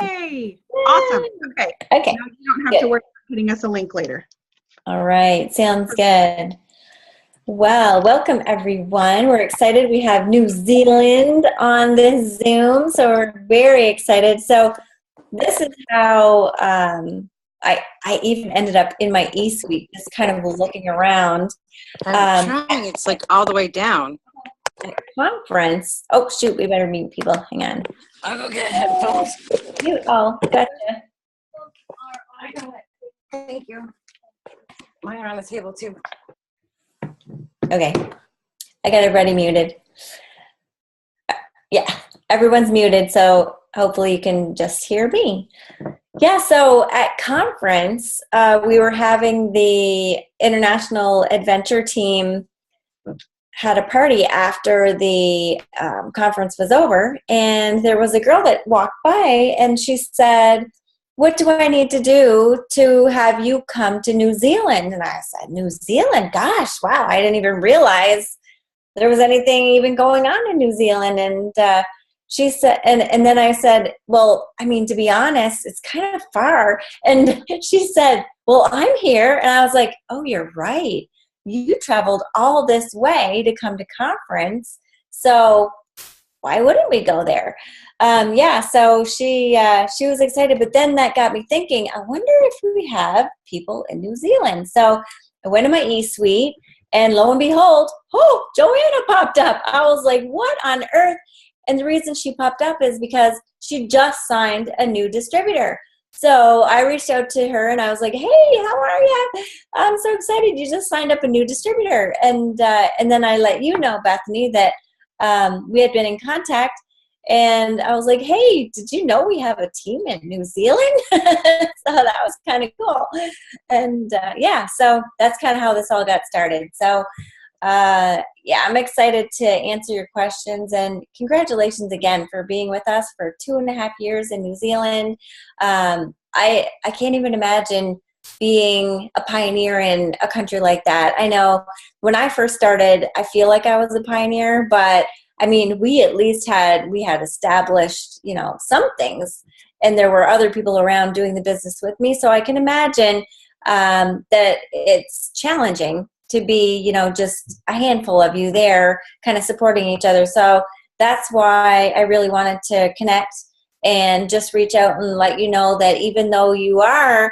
Yay! Awesome. Okay. Okay. Now you don't have to worry about getting us a link later. All right. Sounds good. Well, welcome everyone. We're excited. We have New Zealand on this Zoom, so we're very excited. So this is how I even ended up in my e-suite, just kind of looking around. I'm trying. It's like all the way down. Conference. Oh, shoot. We better mute people. Hang on. I'll go get headphones. Mute all. Gotcha. I got it. Thank you. Mine are on the table too. Okay. I got everybody muted. Yeah. Everyone's muted, so hopefully you can just hear me. Yeah, so at conference, we were having the International Adventure Team had a party after the conference was over, and there was a girl that walked by, and she said, "What do I need to do to have you come to New Zealand?" And I said, "New Zealand? Gosh, wow, I didn't even realize there was anything even going on in New Zealand." And she said, and then I said, "Well, I mean, to be honest, it's kind of far." And she said, "Well, I'm here." And I was like, "Oh, you're right. You traveled all this way to come to conference, so why wouldn't we go there?" Yeah, so she was excited, but then that got me thinking, I wonder if we have people in New Zealand. So I went to my e-suite, and lo and behold, oh, Joanna popped up. I was like, what on earth? And the reason she popped up is because she just signed a new distributor. So I reached out to her and I was like, "Hey, how are you? I'm so excited. You just signed up a new distributor." And then I let you know, Bethany, that we had been in contact. And I was like, "Hey, did you know we have a team in New Zealand?" So that was kind of cool. And yeah, so that's kind of how this all got started. So yeah, I'm excited to answer your questions, and congratulations again for being with us for 2.5 years in New Zealand. I can't even imagine being a pioneer in a country like that. I know when I first started, I feel like I was a pioneer, but I mean, we had established, some things, and there were other people around doing the business with me. So I can imagine that it's challenging to be, just a handful of you there kind of supporting each other. So that's why I really wanted to connect and just reach out and let you know that even though you are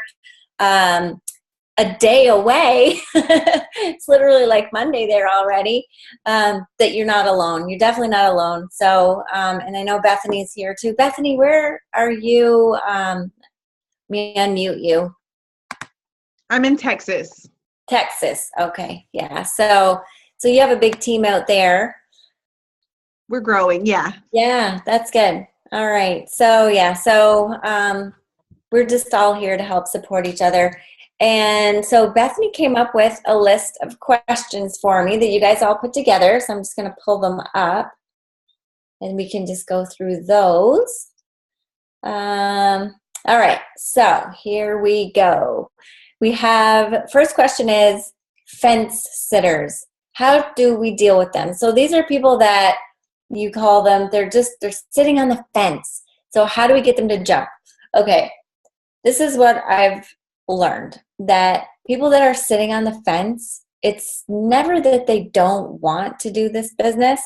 a day away, it's literally like Monday there already, that you're not alone. You're definitely not alone. So, and I know Bethany's here too. Bethany, where are you? Let me unmute you. I'm in Texas. Texas. Okay. Yeah. So you have a big team out there. We're growing. Yeah. Yeah, that's good. All right. So yeah. So we're just all here to help support each other. And so Bethany came up with a list of questions for me that you guys all put together. So I'm just going to pull them up and we can just go through those. All right. So here we go. We have, first question is fence sitters. How do we deal with them? So these are people that you call them, they're sitting on the fence. So how do we get them to jump? Okay. This is what I've learned, that people that are sitting on the fence, it's never that they don't want to do this business.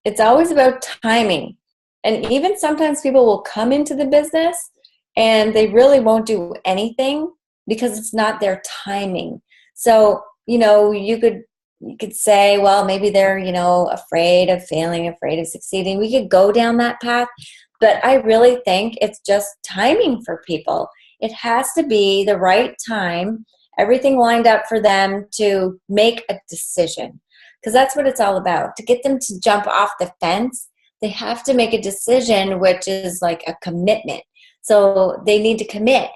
It's always about timing. And even sometimes people will come into the business and they really won't do anything because it's not their timing. So, you could say, well, maybe they're, afraid of failing, afraid of succeeding. We could go down that path, but I really think it's just timing for people. It has to be the right time, everything lined up for them to make a decision, because that's what it's all about. To get them to jump off the fence, they have to make a decision, which is like a commitment. So they need to commit.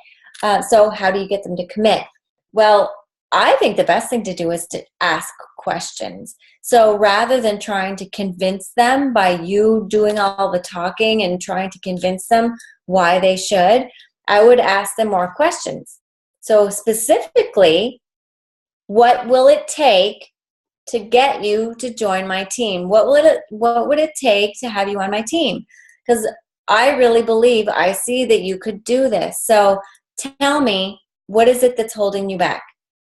So how do you get them to commit? Well, I think the best thing to do is to ask questions. So rather than trying to convince them by you doing all the talking and trying to convince them why they should, I would ask them more questions. So specifically, what will it take to get you to join my team? What would it take to have you on my team? Because I really believe, I see that you could do this. So tell me, what is it that's holding you back?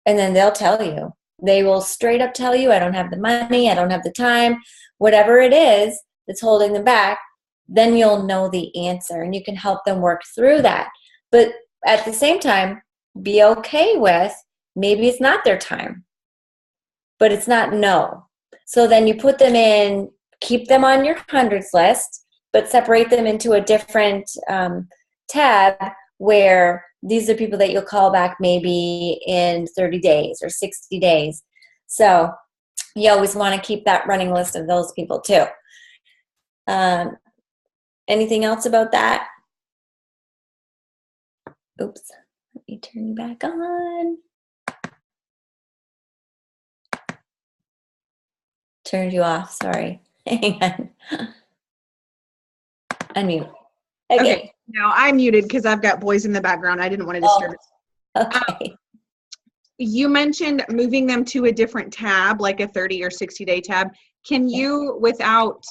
And then they'll tell you. They will straight up tell you, I don't have the money, I don't have the time, whatever it is that's holding them back. Then you'll know the answer and you can help them work through that. But at the same time, be okay with maybe it's not their time, but it's not no. So then you put them in, keep them on your hundreds list, but separate them into a different tab where these are people that you'll call back maybe in 30 days or 60 days. So you always want to keep that running list of those people too. Anything else about that? Oops, let me turn you back on. Turned you off, sorry. Hang on. Unmute. Okay. No, I'm muted because I've got boys in the background. I didn't want to disturb. Okay. You mentioned moving them to a different tab, like a 30 or 60-day tab. Can you, without,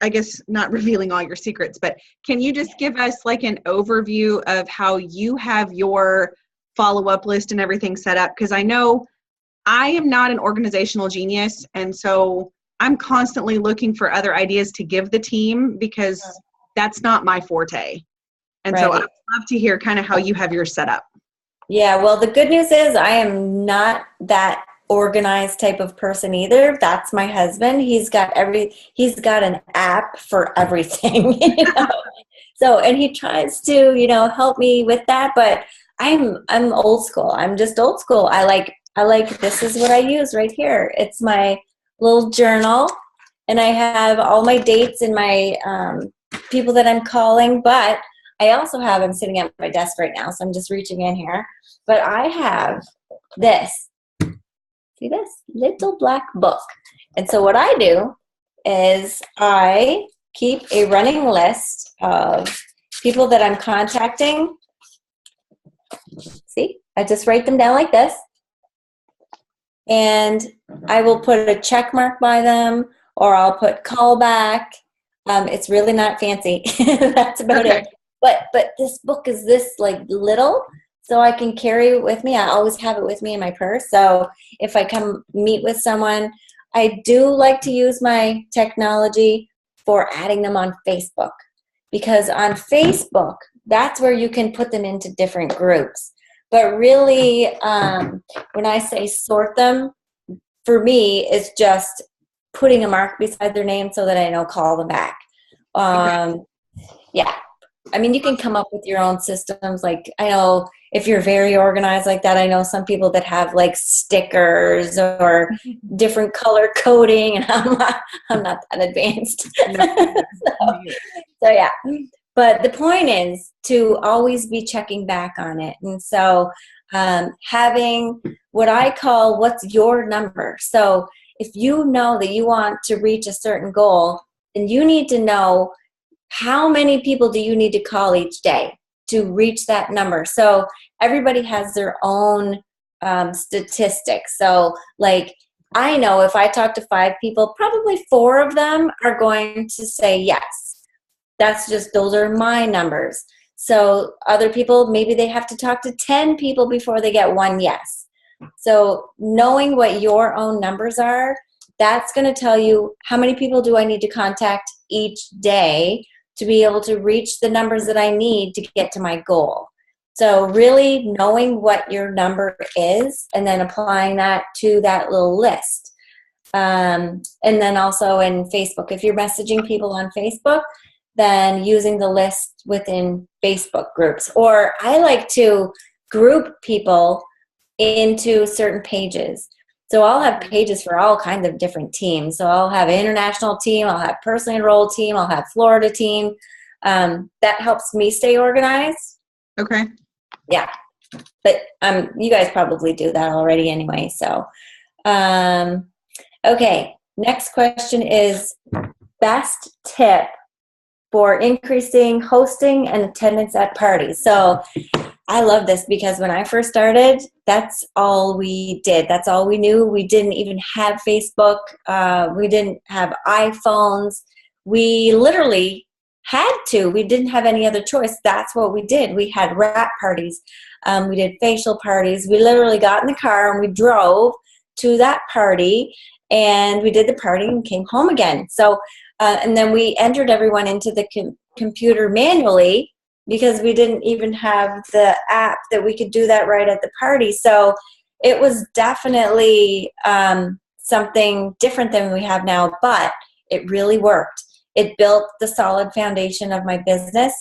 I guess not revealing all your secrets, but can you just give us like an overview of how you have your follow-up list and everything set up? Because I know I am not an organizational genius, and so I'm constantly looking for other ideas to give the team because that's not my forte. And so I'd love to hear kind of how you have yours set up. Yeah, well, the good news is I am not that organized type of person either. That's my husband. He's got an app for everything. So, and he tries to, help me with that, but I'm old school. I'm just old school. I like this is what I use right here. It's my little journal, and I have all my dates and my people that I'm calling, but I also have, I'm sitting at my desk right now, so I'm just reaching in here, but I have this. See this little black book. And so what I do is I keep a running list of people that I'm contacting. See, I just write them down like this. And I will put a check mark by them, or I'll put call back. It's really not fancy. That's about it. But this book is this like little, so I can carry it with me. I always have it with me in my purse. So if I come meet with someone, I do like to use my technology for adding them on Facebook, because on Facebook, that's where you can put them into different groups. But really, when I say sort them, for me, it's just putting a mark beside their name so that I know call them back. Yeah. I mean, you can come up with your own systems. Like, I know if you're very organized like that, I know some people that have like stickers or different color coding, and I'm not that advanced. So yeah. But the point is to always be checking back on it. And so having what I call what's your number. So if you know that you want to reach a certain goal, then you need to know how many people do you need to call each day to reach that number. So everybody has their own statistics. So like, I know if I talk to 5 people, probably 4 of them are going to say yes. Those are my numbers. So other people, maybe they have to talk to 10 people before they get 1 yes. So knowing what your own numbers are, that's going to tell you how many people do I need to contact each day to be able to reach the numbers that I need to get to my goal. So really knowing what your number is and then applying that to that little list. And then also in Facebook, if you're messaging people on Facebook, then using the list within Facebook groups. Or I like to group people into certain pages. So I'll have pages for all kinds of different teams. So I'll have an international team, I'll have personally enrolled team, I'll have Florida team. That helps me stay organized. Okay. Yeah. But you guys probably do that already anyway. So, okay. Next question is best tip for increasing hosting and attendance at parties. So I love this because when I first started, that's all we did. That's all we knew. We didn't even have Facebook. We didn't have iPhones. we literally had to. We didn't have any other choice. That's what we did. We had wrap parties. We did facial parties. We literally got in the car and we drove to that party, and we did the party and came home again. So, and then we entered everyone into the computer manually, because we didn't even have the app that we could do that right at the party. So it was definitely something different than we have now, but it really worked. It built the solid foundation of my business,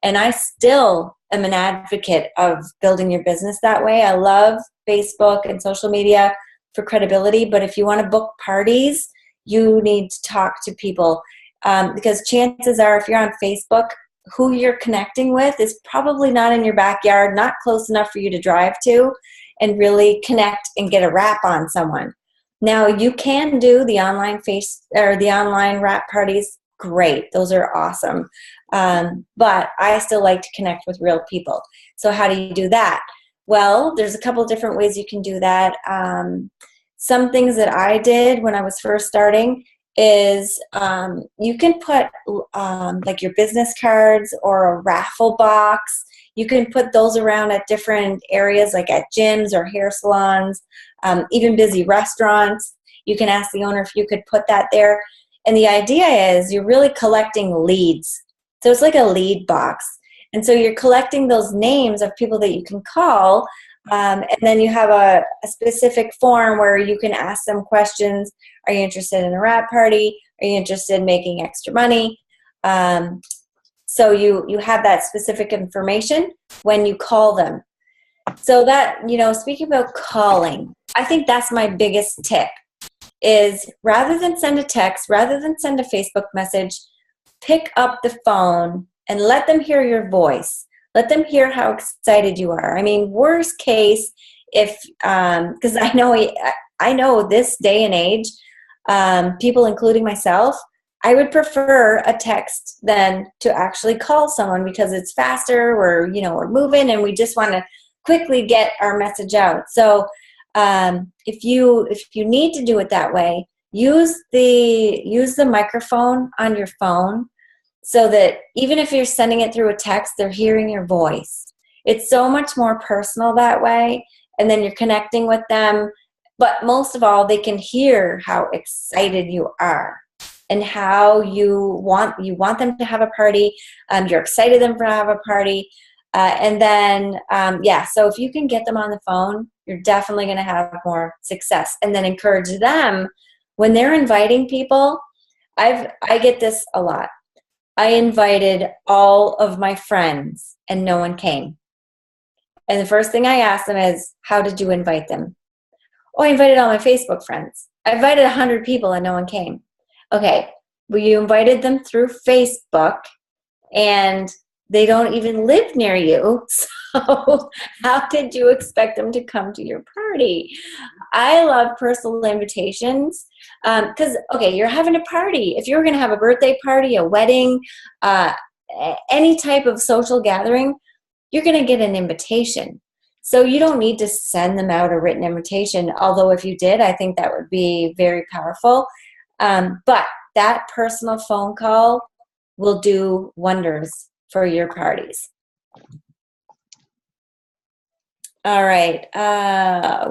and I still am an advocate of building your business that way. I love Facebook and social media for credibility, but if you want to book parties, you need to talk to people, because chances are, if you're on Facebook, who you're connecting with is probably not in your backyard, not close enough for you to drive to and really connect and get a wrap on someone. Now, you can do the online the online wrap parties. Great. Those are awesome. But I still like to connect with real people. So how do you do that? Well, there's a couple different ways you can do that. Some things that I did when I was first starting is you can put like your business cards or a raffle box. You can put those around at different areas, like at gyms or hair salons, even busy restaurants. You can ask the owner if you could put that there. And the idea is you're really collecting leads. So it's like a lead box. And so you're collecting those names of people that you can call, and then you have a specific form where you can ask them questions. Are you interested in a wrap party? Are you interested in making extra money? So you have that specific information when you call them. So that, speaking about calling, I think that's my biggest tip, is rather than send a text, rather than send a Facebook message, pick up the phone and let them hear your voice. Let them hear how excited you are. I mean, worst case, if, because I know this day and age, people, including myself, I would prefer a text than to actually call someone, because it's faster. We're moving and we just want to quickly get our message out. So if you need to do it that way, use the microphone on your phone, so that even if you're sending it through a text, they're hearing your voice. It's so much more personal that way, and then you're connecting with them. But most of all, they can hear how excited you are and how you want them to have a party. You're excited them to have a party. And then, so if you can get them on the phone, you're definitely going to have more success. And then encourage them when they're inviting people. I get this a lot. I invited all of my friends and no one came. And the first thing I asked them is, how did you invite them? Oh, I invited all my Facebook friends. I invited 100 people and no one came. Okay, well, you invited them through Facebook and they don't even live near you. So how did you expect them to come to your party? I love personal invitations because, you're having a party. If you're going to have a birthday party, a wedding, any type of social gathering, you're going to get an invitation. So you don't need to send them out a written invitation. Although if you did, I think that would be very powerful. But that personal phone call will do wonders for your parties. All right.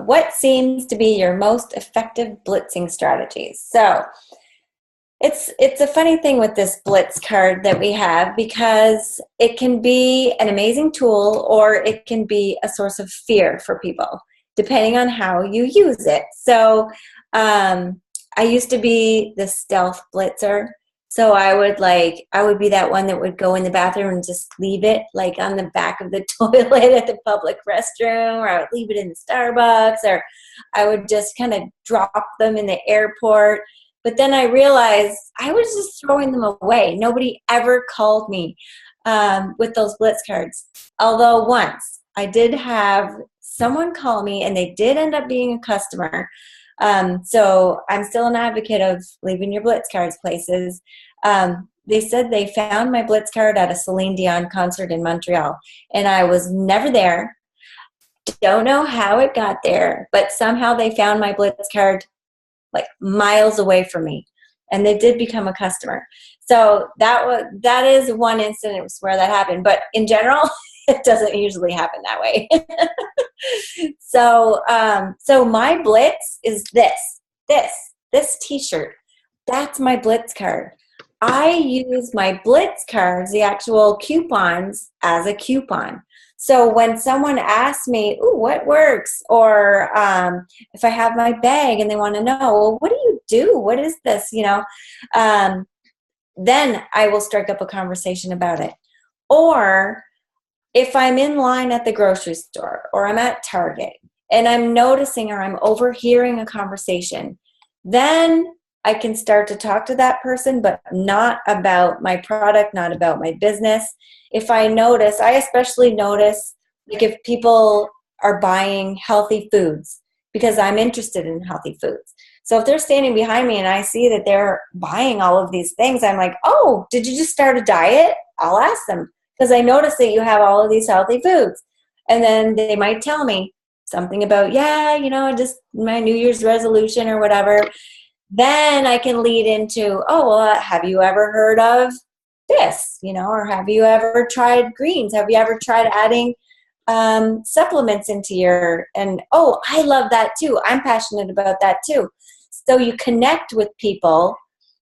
What seems to be your most effective blitzing strategies? So it's a funny thing with this blitz card that we have, because it can be an amazing tool or it can be a source of fear for people, depending on how you use it. So I used to be the stealth blitzer. So I would be that one that would go in the bathroom and just leave it like on the back of the toilet at the public restroom, or I would leave it in the Starbucks, or I would just kind of drop them in the airport. But then I realized I was just throwing them away. Nobody ever called me with those blitz cards. Although once I did have someone call me, and they did end up being a customer. So I'm still an advocate of leaving your blitz cards places. They said they found my blitz card at a Celine Dion concert in Montreal, and I was never there. Don't know how it got there, but somehow they found my blitz card like miles away from me, and they did become a customer. So that is one instance where that happened. But in general, it doesn't usually happen that way. So my Blitz is this T-shirt. That's my Blitz card. I use my Blitz cards, the actual coupons, as a coupon. So when someone asks me, "Ooh, what works?" or if I have my bag and they want to know, "Well, what do you do? What is this?" Then I will strike up a conversation about it. Or if I'm in line at the grocery store or I'm at Target and I'm noticing or I'm overhearing a conversation, then I can start to talk to that person, but not about my product, not about my business. If I notice, I especially notice, like if people are buying healthy foods because I'm interested in healthy foods. So if they're standing behind me and I see that they're buying all of these things, I'm like, "Oh, did you just start a diet?" I'll ask them because I notice that you have all of these healthy foods. And then they might tell me something about, just my New Year's resolution or whatever. Then I can lead into, "Oh, well, have you ever heard of this? Or have you ever tried greens? Have you ever tried adding supplements into and oh, I love that too. I'm passionate about that too." So you connect with people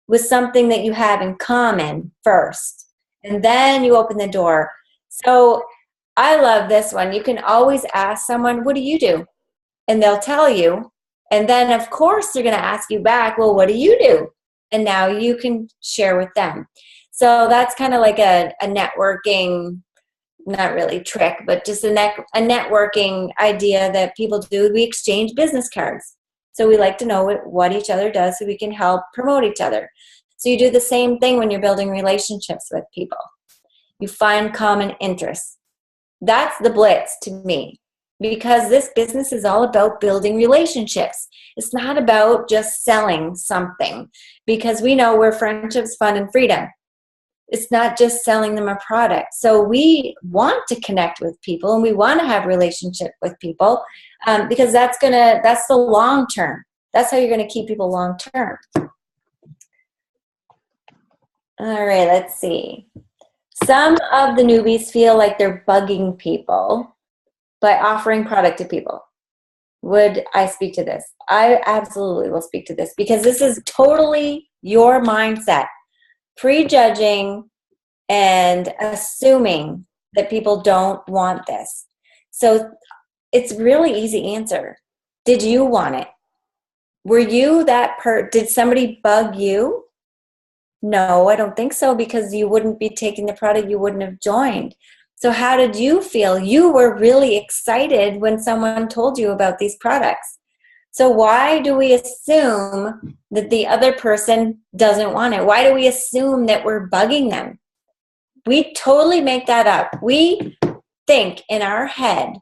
with something that you have in common first, and then you open the door. So I love this one. You can always ask someone, "What do you do?" And they'll tell you. And then, of course, they're going to ask you back, "Well, what do you do?" And now you can share with them. So that's kind of like a networking, not really trick, but just a networking idea that people do. We exchange business cards. So we like to know what each other does so we can help promote each other. So you do the same thing when you're building relationships with people. You find common interests. That's the Blitz to me, because this business is all about building relationships. It's not about just selling something, because we know we're friendships, fun, and freedom. It's not just selling them a product. So we want to connect with people and we want to have relationship with people because that's the long term. That's how you're going to keep people long term. All right, let's see. Some of the newbies feel like they're bugging people by offering product to people. Would I speak to this? I absolutely will speak to this because this is totally your mindset. Prejudging and assuming that people don't want this. So it's really easy answer. Did you want it? Were you did somebody bug you? No, I don't think so, because you wouldn't be taking the product, you wouldn't have joined. So how did you feel? You were really excited when someone told you about these products. So why do we assume that the other person doesn't want it? Why do we assume that we're bugging them? We totally make that up. We think in our head,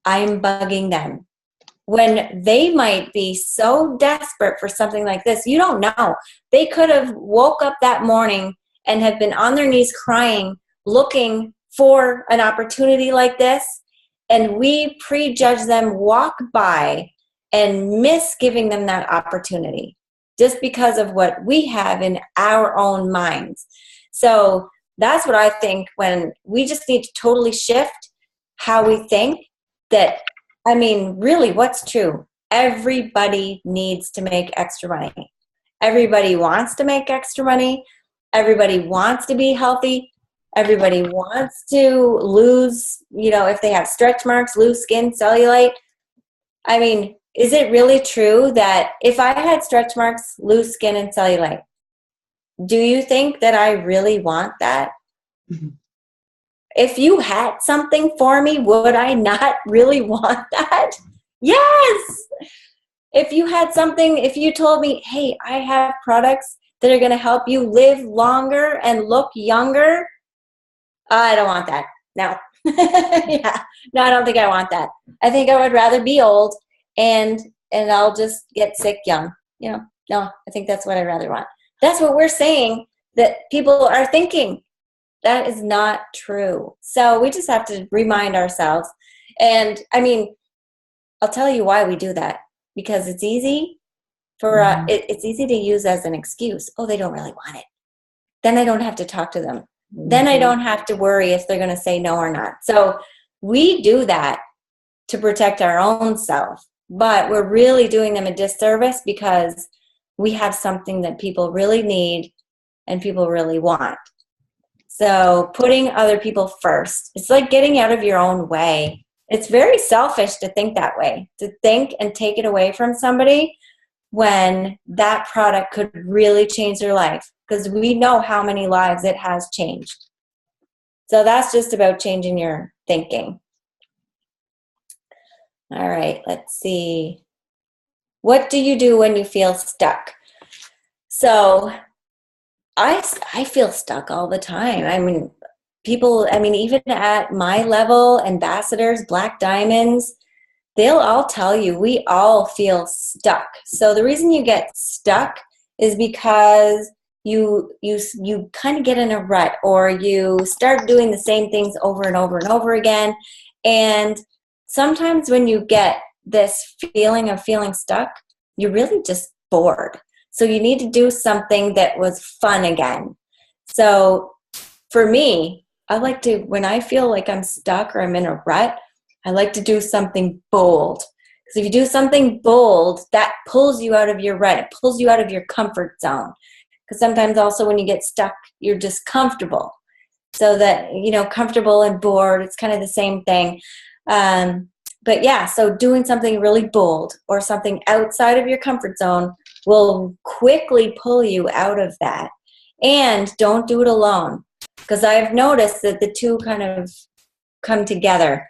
"I'm bugging them," when they might be so desperate for something like this. You don't know. They could have woke up that morning and have been on their knees crying, looking for an opportunity like this, and we prejudge them, walk by, and miss giving them that opportunity just because of what we have in our own minds. So that's what I think, when we just need to totally shift how we think. Really, what's true? Everybody needs to make extra money. Everybody wants to make extra money. Everybody wants to be healthy. Everybody wants to lose, if they have stretch marks, lose skin, cellulite. Is it really true that if I had stretch marks, loose skin, and cellulite, do you think that I really want that? Mm-hmm. If you had something for me, would I not really want that? Yes. If you had something, if you told me, "Hey, I have products that are going to help you live longer and look younger," I don't want that. No. Yeah. No, I don't think I want that. I think I would rather be old and I'll just get sick young. No, I think that's what I'd rather want. That's what we're saying that people are thinking. That is not true. So we just have to remind ourselves. And I'll tell you why we do that. Because it's easy it's easy to use as an excuse. Oh, they don't really want it. then I don't have to talk to them. Then I don't have to worry if they're going to say no or not. So we do that to protect our own self, but we're really doing them a disservice because we have something that people really need and people really want. So putting other people first, it's like getting out of your own way. It's very selfish to think that way, to think and take it away from somebody when that product could really change their life, because we know how many lives it has changed. So that's just about changing your thinking. All right, let's see. What do you do when you feel stuck? So I feel stuck all the time. I mean, people, even at my level, ambassadors, black diamonds, they'll all tell you we all feel stuck. So the reason you get stuck is because you kind of get in a rut, or you start doing the same things over and over and over again. And sometimes when you get this feeling of feeling stuck, you're really just bored. So you need to do something that was fun again. So for me, I like to, when I feel like I'm stuck or I'm in a rut, I like to do something bold. Because if you do something bold, that pulls you out of your rut. It pulls you out of your comfort zone. Because sometimes also when you get stuck, you're just comfortable. So that, comfortable and bored, it's kind of the same thing. But yeah, so doing something really bold or something outside of your comfort zone will quickly pull you out of that. And don't do it alone, because I've noticed that the two kind of come together.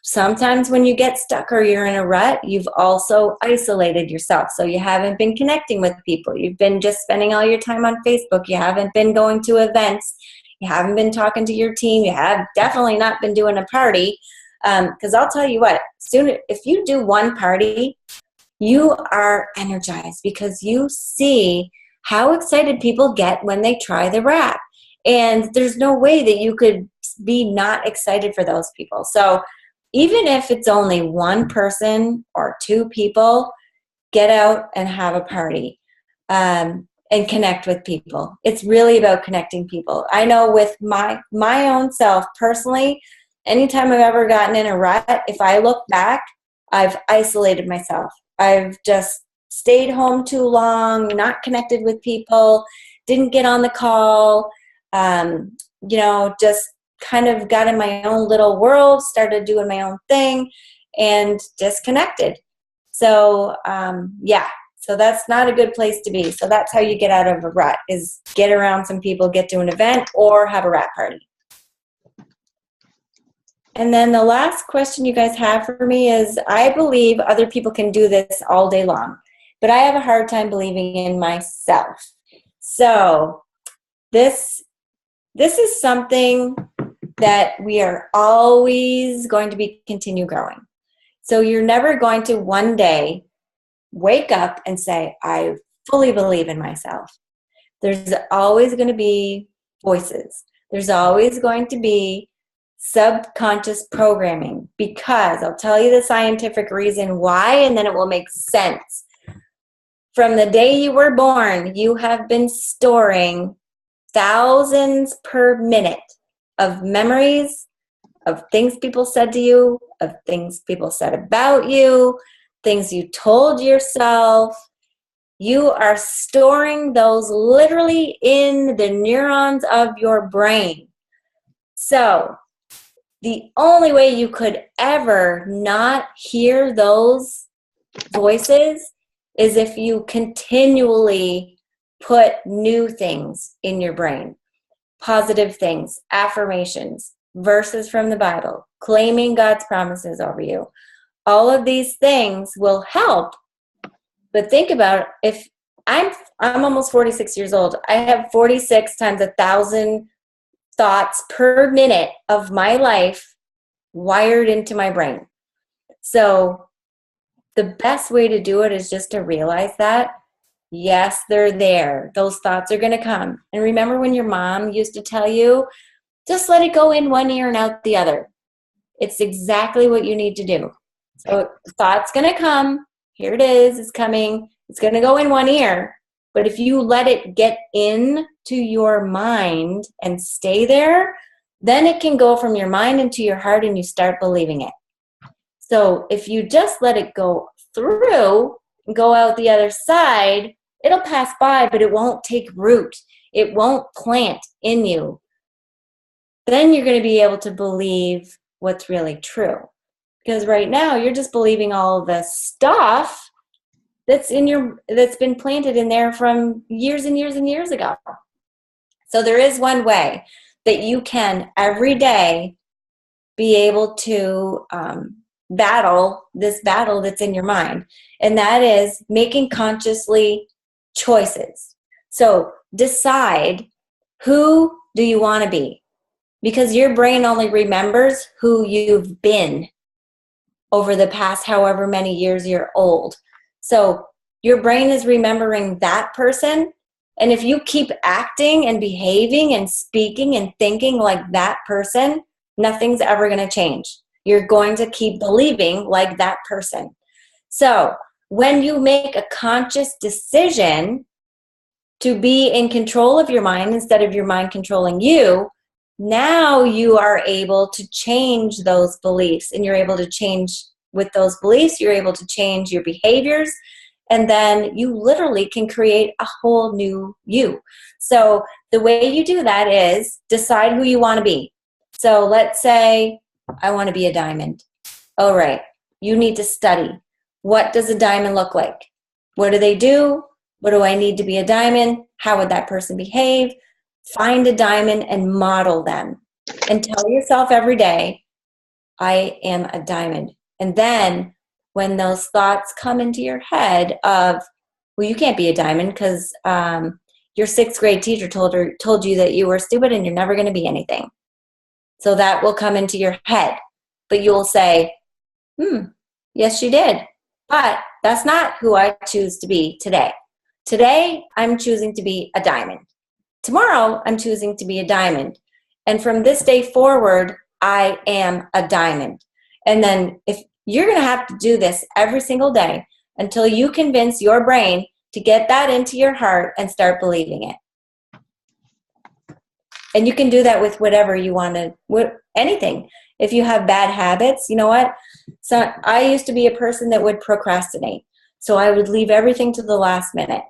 Sometimes when you get stuck or you're in a rut, you've also isolated yourself. So you haven't been connecting with people. You've been just spending all your time on Facebook. You haven't been going to events. You haven't been talking to your team. You have definitely not been doing a party. Because I'll tell you what, if you do one party, you are energized because you see how excited people get when they try the wrap. And there's no way that you could be not excited for those people. So even if it's only one person or two people, get out and have a party and connect with people. It's really about connecting people. I know with my own self personally, anytime I've ever gotten in a rut, if I look back, I've isolated myself. I've just stayed home too long, not connected with people, didn't get on the call, just kind of got in my own little world, started doing my own thing, and disconnected. So, so that's not a good place to be. So that's how you get out of a rut, is get around some people, get to an event, or have a wrap party. And then the last question you guys have for me is, I believe other people can do this all day long, but I have a hard time believing in myself. So this is something that we are always going to be continue growing. So you're never going to one day wake up and say, I fully believe in myself. There's always going to be voices. There's always going to be subconscious programming, because I'll tell you the scientific reason why, and then it will make sense. From the day you were born, you have been storing thousands per minute of memories, of things people said to you, of things people said about you, things you told yourself. You are storing those literally in the neurons of your brain. So the only way you could ever not hear those voices is if you continually put new things in your brain, positive things, affirmations, verses from the Bible, claiming God's promises over you. All of these things will help. But think about, if I'm almost 46 years old, I have 46 times 1,000 thoughts per minute of my life wired into my brain. So the best way to do it is just to realize that, yes, they're there. Those thoughts are going to come. And remember when your mom used to tell you, just let it go in one ear and out the other. It's exactly what you need to do. So thought's going to come. Here it is. It's coming. It's going to go in one ear. But if you let it get into your mind and stay there, then it can go from your mind into your heart and you start believing it. So if you just let it go through and go out the other side, it'll pass by, but it won't take root. It won't plant in you. Then you're going to be able to believe what's really true. Because right now you're just believing all the stuff that's been planted in there from years and years and years ago. So there is one way that you can every day be able to battle this battle that's in your mind, and that is making consciously choices. So decide, who do you want to be? Because your brain only remembers who you've been over the past however many years you're old. So your brain is remembering that person. And if you keep acting and behaving and speaking and thinking like that person, nothing's ever going to change. You're going to keep believing like that person. So when you make a conscious decision to be in control of your mind instead of your mind controlling you, now you are able to change those beliefs, and you're able to change with those beliefs, you're able to change your behaviors, and then you literally can create a whole new you. So the way you do that is decide who you want to be. So let's say I want to be a diamond. All right, you need to study. What does a diamond look like? What do they do? What do I need to be a diamond? How would that person behave? Find a diamond and model them. And tell yourself every day, I am a diamond. And then when those thoughts come into your head of, well, you can't be a diamond because your 6th grade teacher told you that you were stupid and you're never going to be anything. So that will come into your head. But you'll say, yes, she did. But that's not who I choose to be today. Today, I'm choosing to be a diamond. Tomorrow, I'm choosing to be a diamond. And from this day forward, I am a diamond. And then if you're going to have to do this every single day until you convince your brain to get that into your heart and start believing it. And you can do that with whatever you want to, anything. If you have bad habits, you know what? So I used to be a person that would procrastinate. So I would leave everything to the last minute.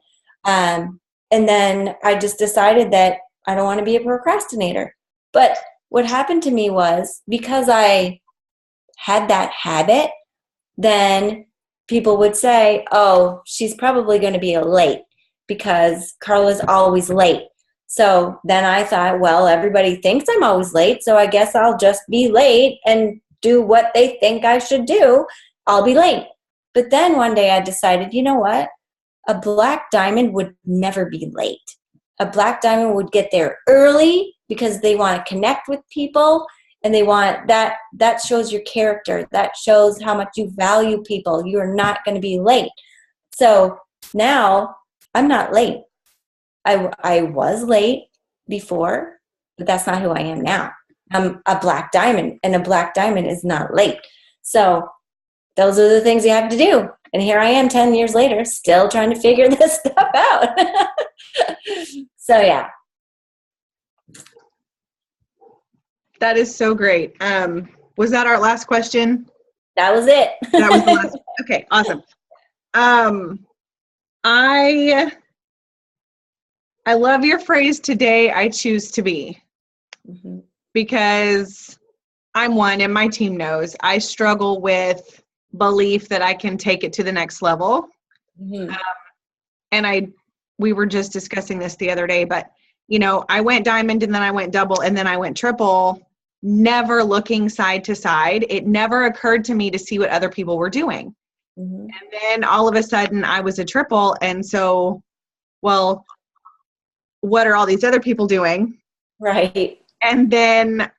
And then I just decided that I don't want to be a procrastinator. But what happened to me was, because I had that habit, then people would say, oh, she's probably going to be late because Carla's always late. So then I thought, well, everybody thinks I'm always late, so I guess I'll just be late and do what they think I should do. I'll be late. But then one day I decided, you know what? A black diamond would never be late. A black diamond would get there early because they want to connect with people, and they want that shows your character. That shows how much you value people. You are not going to be late. So now I'm not late. I was late before, but that's not who I am now. I'm a black diamond, and a black diamond is not late. So those are the things you have to do. And here I am 10 years later, still trying to figure this stuff out. So, yeah. That is so great. Was that our last question? That was it. That was the last. Okay, awesome. I love your phrase, today I choose to be. Mm-hmm. Because I'm one, and my team knows, I struggle with belief that I can take it to the next level. Mm-hmm. And we were just discussing this the other day, but I went diamond, and then I went double, and then I went triple, never looking side to side. It never occurred to me to see what other people were doing. Mm-hmm. And then all of a sudden I was a triple. And so, well, what are all these other people doing? Right. And then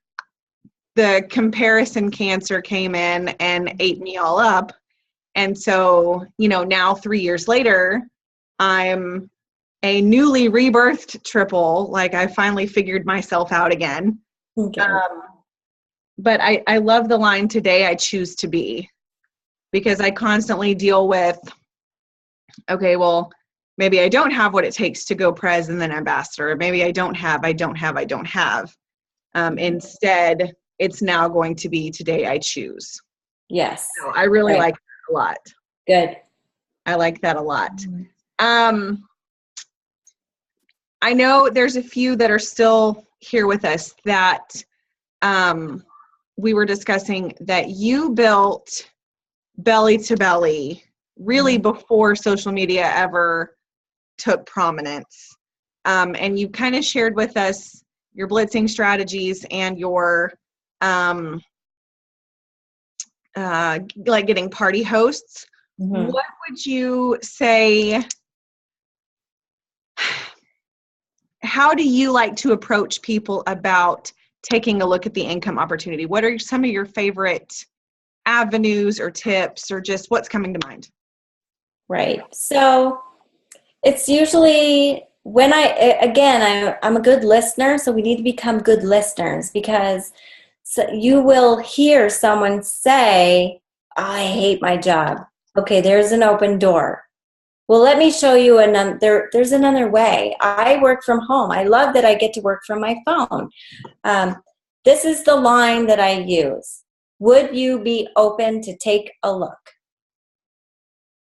the comparison cancer came in and ate me all up. And so, now 3 years later, I'm a newly rebirthed triple. Like, I finally figured myself out again. Okay. But I love the line, today I choose to be, because I constantly deal with, okay, well, maybe I don't have what it takes to go pres and then ambassador. Or maybe I don't have. Instead, it's now going to be today I choose. Yes. So I really like that a lot. Good. I like that a lot. I know there's a few that are still here with us that we were discussing that you built Belly to Belly really before social media ever took prominence. And you kind of shared with us your blitzing strategies and your like getting party hosts. What would you say, how do you like to approach people about taking a look at the income opportunity? What are some of your favorite avenues or tips, or just what's coming to mind? Right. So it's usually when I'm a good listener, so we need to become good listeners, because you will hear someone say, I hate my job. Okay, there's an open door. Well, let me show you there's another way. I work from home. I love that I get to work from my phone. This is the line that I use. Would you be open to take a look?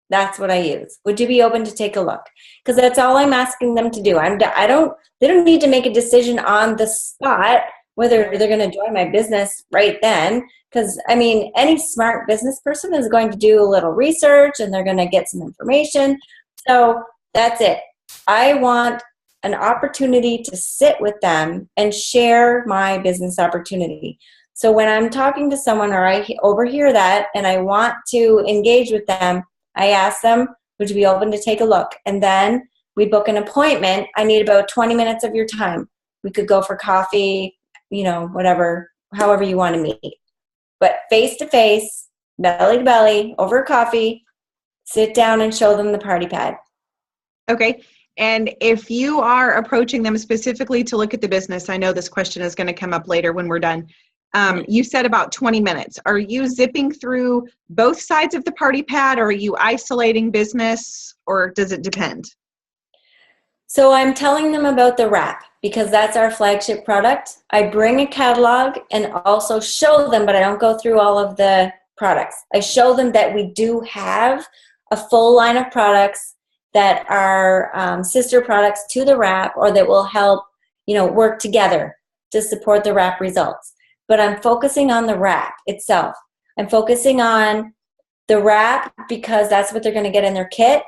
That's what I use. Would you be open to take a look? Because that's all I'm asking them to do. They don't need to make a decision on the spot whether they're going to join my business right then. Because, I mean, any smart business person is going to do a little research and they're going to get some information. So that's it. I want an opportunity to sit with them and share my business opportunity. So when I'm talking to someone or I overhear that and I want to engage with them, I ask them, would you be open to take a look? And then we book an appointment. I need about 20 minutes of your time. We could go for coffee, whatever, however you want to meet. But face to face, belly to belly, over coffee, sit down and show them the party pad. Okay. And if you are approaching them specifically to look at the business, I know this question is going to come up later when we're done. You said about 20 minutes. Are you zipping through both sides of the party pad, or are you isolating business, or does it depend? So I'm telling them about the wrap because that's our flagship product. I bring a catalog and also show them, but I don't go through all of the products. I show them that we do have a full line of products that are sister products to the wrap, or that will help, work together to support the wrap results. But I'm focusing on the wrap itself. I'm focusing on the wrap because that's what they're going to get in their kit.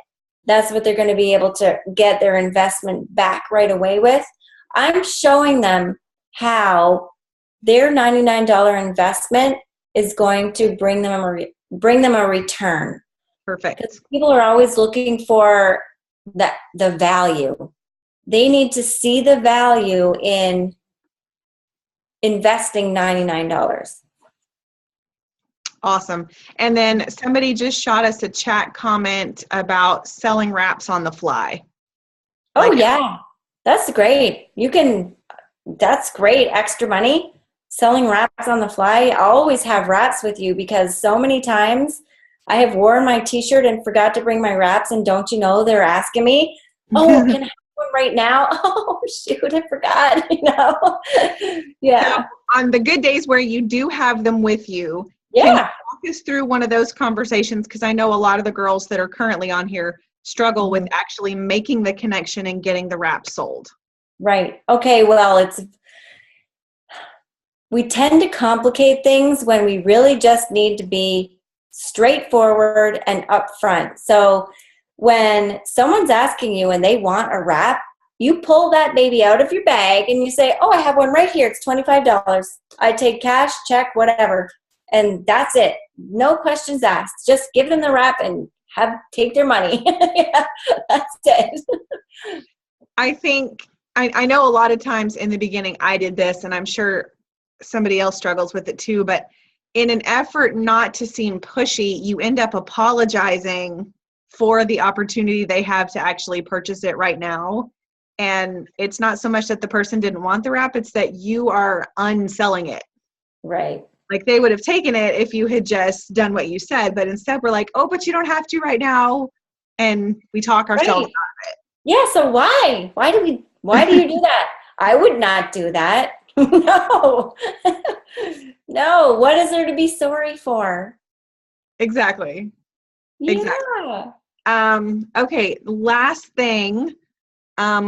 That's what they're going to be able to get their investment back right away with. I'm showing them how their $99 investment is going to bring them a return. Perfect. Because people are always looking for the value. They need to see the value in investing $99. Awesome. And then somebody just shot us a chat comment about selling wraps on the fly. Oh, yeah. That's great. That's great. Extra money. Selling wraps on the fly. I always have wraps with you because so many times I have worn my t-shirt and forgot to bring my wraps, and don't you know, they're asking me, oh, can I have one right now? Oh, shoot, I forgot, Yeah. So on the good days where you do have them with you, yeah. Can you walk us through one of those conversations? Because I know a lot of the girls that are currently on here struggle with actually making the connection and getting the wrap sold. Right. Okay, well, we tend to complicate things when we really just need to be straightforward and upfront. So when someone's asking you and they want a wrap, you pull that baby out of your bag and you say, oh, I have one right here. It's $25. I take cash, check, whatever. And that's it. No questions asked. Just give them the wrap and take their money. Yeah, that's it. I think, I know a lot of times in the beginning I did this, and I'm sure somebody else struggles with it too, but in an effort not to seem pushy, you end up apologizing for the opportunity they have to actually purchase it right now. And it's not so much that the person didn't want the wrap, it's that you are unselling it. Right. Like they would have taken it if you had just done what you said, but instead we're like, oh, but you don't have to right now. and we talk ourselves Right. Yeah, so why? Why do you do that? I would not do that. No. No, what is there to be sorry for? Exactly. Yeah. Okay, last thing.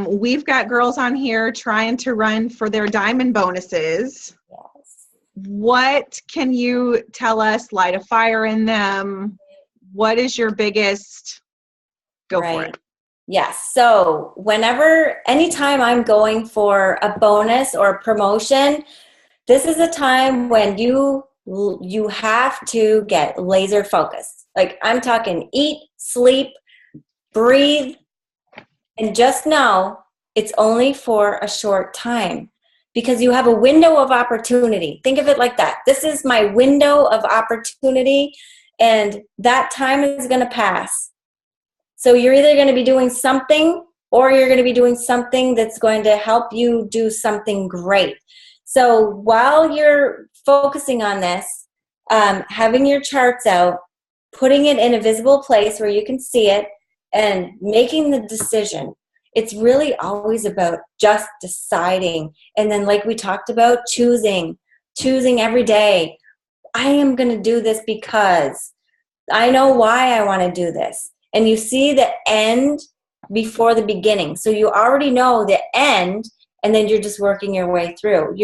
We've got girls on here trying to run for their diamond bonuses. Yes. What can you tell us? Light a fire in them. What is your biggest? Go for it. Yes. So anytime I'm going for a bonus or a promotion, this is a time when you have to get laser focused. Like I'm talking eat, sleep, breathe, and just know it's only for a short time because you have a window of opportunity. Think of it like that. This is my window of opportunity, and that time is going to pass. So you're either going to be doing something or you're going to be doing something that's going to help you do something great. So while you're focusing on this, having your charts out, putting it in a visible place where you can see it, and making the decision. It's really always about just deciding. And then like we talked about, choosing every day. I am going to do this because I know why I want to do this. And you see the end before the beginning. So you already know the end, and then you're just working your way through.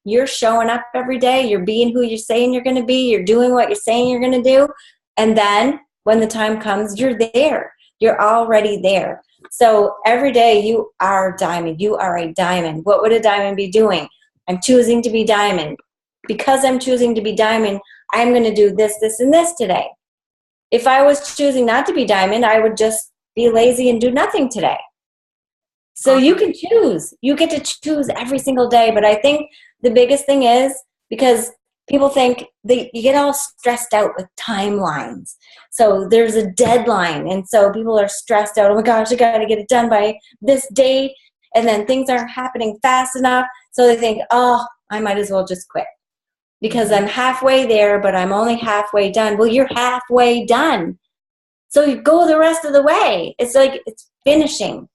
You're showing up every day. You're being who you're saying you're going to be. You're doing what you're saying you're going to do. And then when the time comes, you're there. You're already there. So every day you are diamond. You are a diamond. What would a diamond be doing? I'm choosing to be diamond. Because I'm choosing to be diamond, I'm going to do this, this, and this today. If I was choosing not to be diamond, I would just be lazy and do nothing today. So you can choose. You get to choose every single day. But I think the biggest thing is because people think you get all stressed out with timelines. So there's a deadline. And so people are stressed out. Oh my gosh, I got to get it done by this date. And then things aren't happening fast enough. So they think, oh, I might as well just quit because I'm halfway there, but I'm only halfway done. Well, you're halfway done. So you go the rest of the way. It's like it's finishing.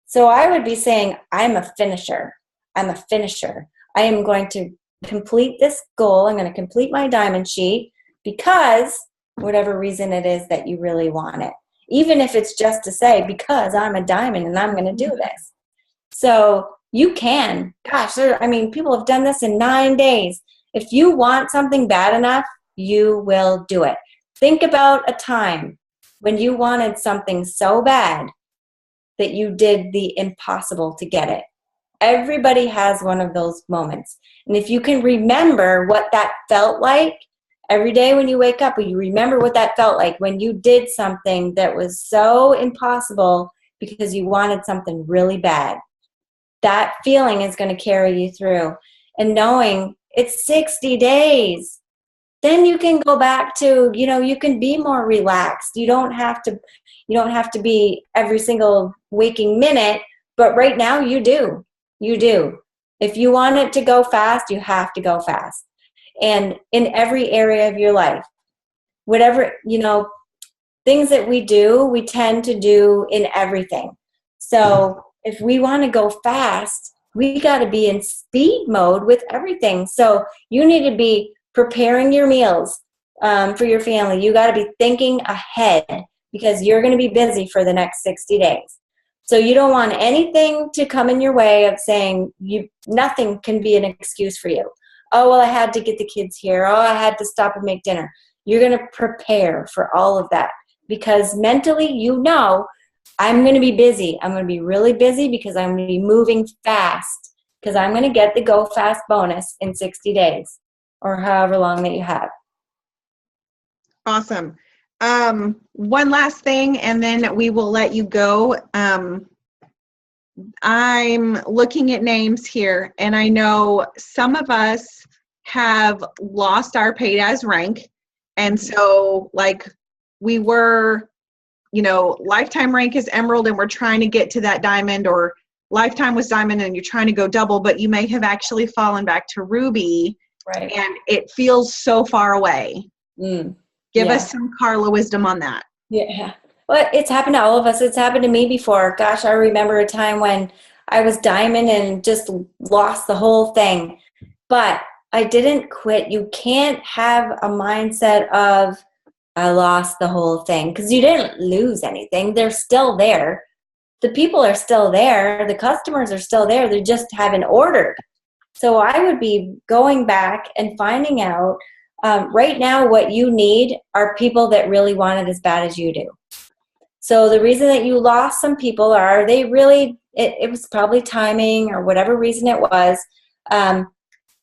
So I would be saying, I'm a finisher. I'm a finisher. I am going to complete this goal. I'm going to complete my diamond sheet because whatever reason it is that you really want it. Even if it's just to say, because I'm a diamond and I'm going to do this. So you can. Gosh, people have done this in 9 days. If you want something bad enough, you will do it. Think about a time when you wanted something so bad that you did the impossible to get it. Everybody has one of those moments. And if you can remember what that felt like every day when you wake up, or you remember what that felt like when you did something that was so impossible because you wanted something really bad, that feeling is going to carry you through. And knowing it's 60 days, then you can go back to, you can be more relaxed. You don't have to be every single waking minute, but right now you do. You do. If you want it to go fast, you have to go fast. And in every area of your life, whatever, things that we do, we tend to do in everything. So if we want to go fast, we got to be in speed mode with everything. So you need to be preparing your meals for your family. You got to be thinking ahead because you're going to be busy for the next 60 days. So you don't want anything to come in your way of saying nothing can be an excuse for you. Oh, well, I had to get the kids here. Oh, I had to stop and make dinner. You're going to prepare for all of that because mentally, I'm going to be busy. I'm going to be really busy because I'm going to be moving fast because I'm going to get the go fast bonus in 60 days or however long that you have. Awesome. One last thing, and then we will let you go. I'm looking at names here, and I know some of us have lost our paid as rank. And so, we were, lifetime rank is emerald, and we're trying to get to that diamond, or lifetime was diamond, and you're trying to go double, but you may have actually fallen back to ruby. Right. And it feels so far away. Give us some Carla wisdom on that. Yeah. Well, it's happened to all of us. It's happened to me before. Gosh, I remember a time when I was diamond and just lost the whole thing. But I didn't quit. You can't have a mindset of, I lost the whole thing, because you didn't lose anything. They're still there. The people are still there. The customers are still there. They just haven't ordered. So I would be going back and finding out right now what you need are people that really want it as bad as you do. So the reason that you lost some people are they really, it was probably timing or whatever reason it was.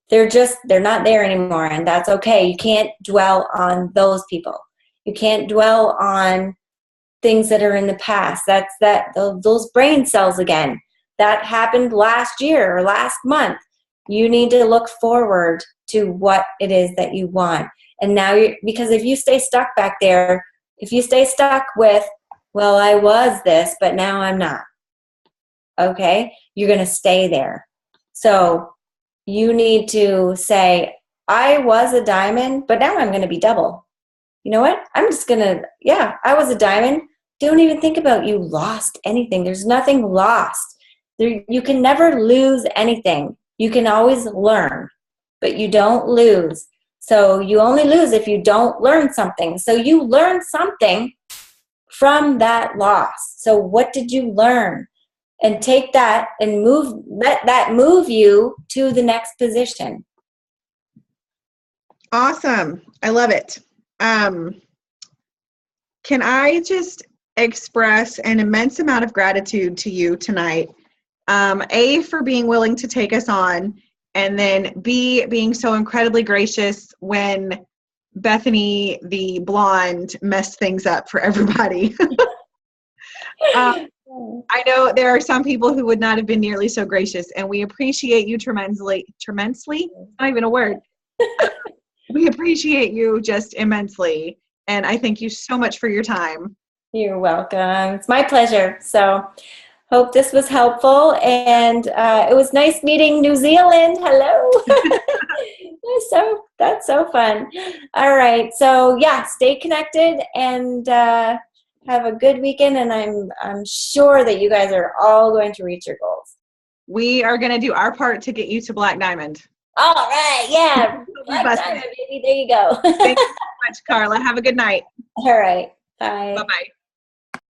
They're not there anymore, and that's okay. You can't dwell on those people. You can't dwell on things that are in the past. Those brain cells again. That happened last year or last month. You need to look forward to what it is that you want. And now because if you stay stuck back there, if you stay stuck with, well, I was this, but now I'm not. Okay? You're going to stay there. So you need to say, I was a diamond, but now I'm going to be double. You know what? I'm just going to, I was a diamond. Don't even think about you lost anything. There's nothing lost. You can never lose anything. You can always learn, but you don't lose. So you only lose if you don't learn something. So you learn something from that loss. So what did you learn? And take that and let that move you to the next position. Awesome. I love it. Can I just express an immense amount of gratitude to you tonight? A, for being willing to take us on, and then B, being so incredibly gracious when Bethany, the blonde, messed things up for everybody. I know there are some people who would not have been nearly so gracious, and we appreciate you tremendously. Not even a word. We appreciate you just immensely, and I thank you so much for your time. You're welcome. It's my pleasure. So hope this was helpful, and it was nice meeting New Zealand. Hello. So that's so fun. All right. So stay connected and have a good weekend, and I'm sure that you guys are all going to reach your goals. We are going to do our part to get you to Black Diamond. All right. Yeah. Black Diamond, baby. There you go. Thank you so much, Carla. Have a good night. All right. Bye. Bye-bye.